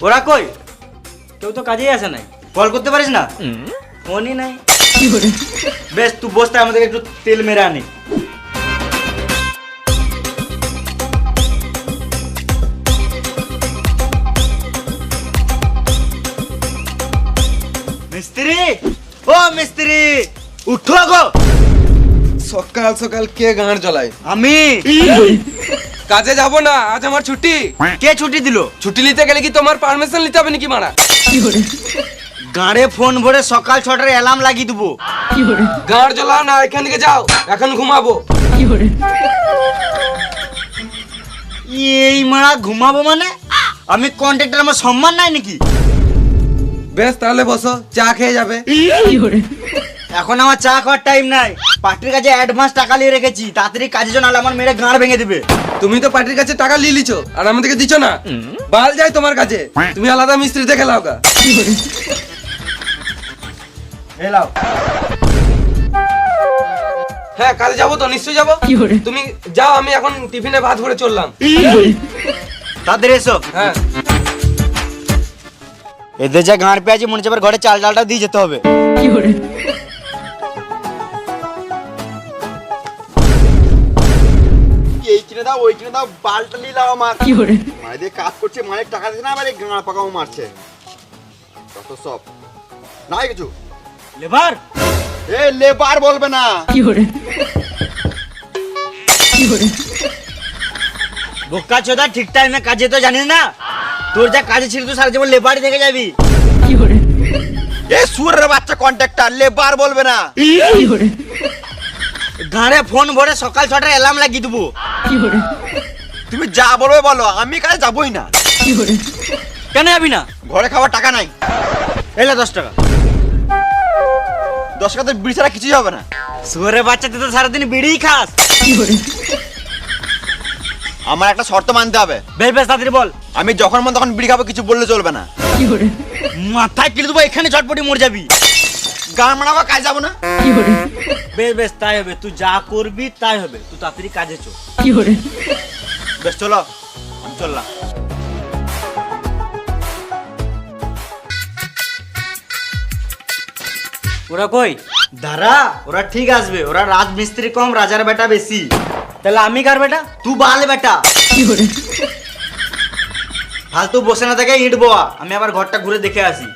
ওরা কই? কেউ তো কাজেই আসে নাই। কল করতে পারিস না? ফোনই নাই। বেশ তুই বসতে, আমাদেরকে একটু তেল মেরে আনি। মিস্ত্রি, ও মিস্ত্রি, উঠো গো। সকাল সকাল কে গাঁড় জ্বলায়? আমি। কাজে যাব না, আজ আমার ছুটি। কে ছুটি দিল? ছুটি নিতে গেলে কি তোমার পারমিশন নিতে হবে নাকি মারা? গাড়ে ফোন ভরে সকাল 6টার অ্যালার্ম লাগিয়ে দেবো। গাঁড় জ্বলাও না, এখান থেকে যাও, এখন ঘুমাবো। এই মারা ঘুমাবো মানে? আমি কন্ট্রাক্টর, আমার সম্মান নাই নাকি? বেশ তাহলে বসো, চা খেয়ে যাবে। এখন আমার চা খাওয়ার টাইম নাই। পার্টির কাছে অ্যাডভান্স টাকা নিয়ে রেখেছি, তাড়াতাড়ি কাজের জন্য, আমার মেরে গাঁড় ভেঙে দিবে। তুমি তো পার্টির কাছে টাকা নিয়ে লিছো আর আমাদেরকে দিছো না। বাল যায় তোমার কাছে, তুমি আলাদা মিস্ত্রি দেখে লাও গা। এলাও। হ্যাঁ কাজে যাবো তো, নিশ্চয়ই যাবো। তুমি যাও, আমি এখন টিফিনে ভাত ভরে চললাম। তাড়াতাড়ি এসো। হ্যাঁ এদের যা গাঁড় পেয়েছি, মনে হচ্ছে এবার ঘরে চাল ডালটা দিয়ে যেতে হবে। এই কিনে দাও, ওই কিনে দাও, বালটা নিলাম আমার। মানে দিয়ে কাজ করছে, মানে টাকা দিচ্ছে না, আবার এই গাঁড় পাকাও মারছে। কত সব নাই কিছু। লেবার, এ লেবার বলবে না। বোকা চোদা, ঠিক টাইমে কাজে তো জানিস না। তোর যা কাজে ছিল তুই সারা জীবন লেবারই দেখে যাবি। এ সুরের বাচ্চা কন্ট্রাক্টর, লেবার বলবে না। গাঁড়ে ফোন ভরে সকাল 6টার অ্যালার্ম লাগিয়ে দেবো। তুমি যা বলবে বলো, আমি কাজে যাবই না। কেন যাবি না? ঘরে খাওয়ার টাকা নাই। এলে 10 টাকা। 10 টাকা তো বিড়ি ছাড়া কিছুই হবে না। শুয়ারের বাচ্চা, তুই তো সারাদিন বিড়িই খাস। আমার একটা শর্ত মানতে হবে। বেশ বেশ তাড়াতাড়ি বল। আমি যখন মন তখন বিড়ি খাবো, কিছু বললে চলবে না। মাথায় কিনে দেবো, এখানে ঝটপটি মরে যাবি। গান মানাবো, কাজ যাবো না। বেশ বেশ তাই হবে, তুই যা করবি তাই হবে। তুই তাড়াতাড়ি কাজে চল। বেশ চলো, আমি চললাম। ওরা কই? দাঁড়া, ওরা ঠিক আসবে। ওরা রাজমিস্ত্রি কম, রাজার বেটা বেশি। তাহলে আমি কার বেটা? তুই বাল বেটা। ফালতু বসে না থাকে, ইট বোয়া। আমি আবার ঘরটা ঘুরে দেখে আসি।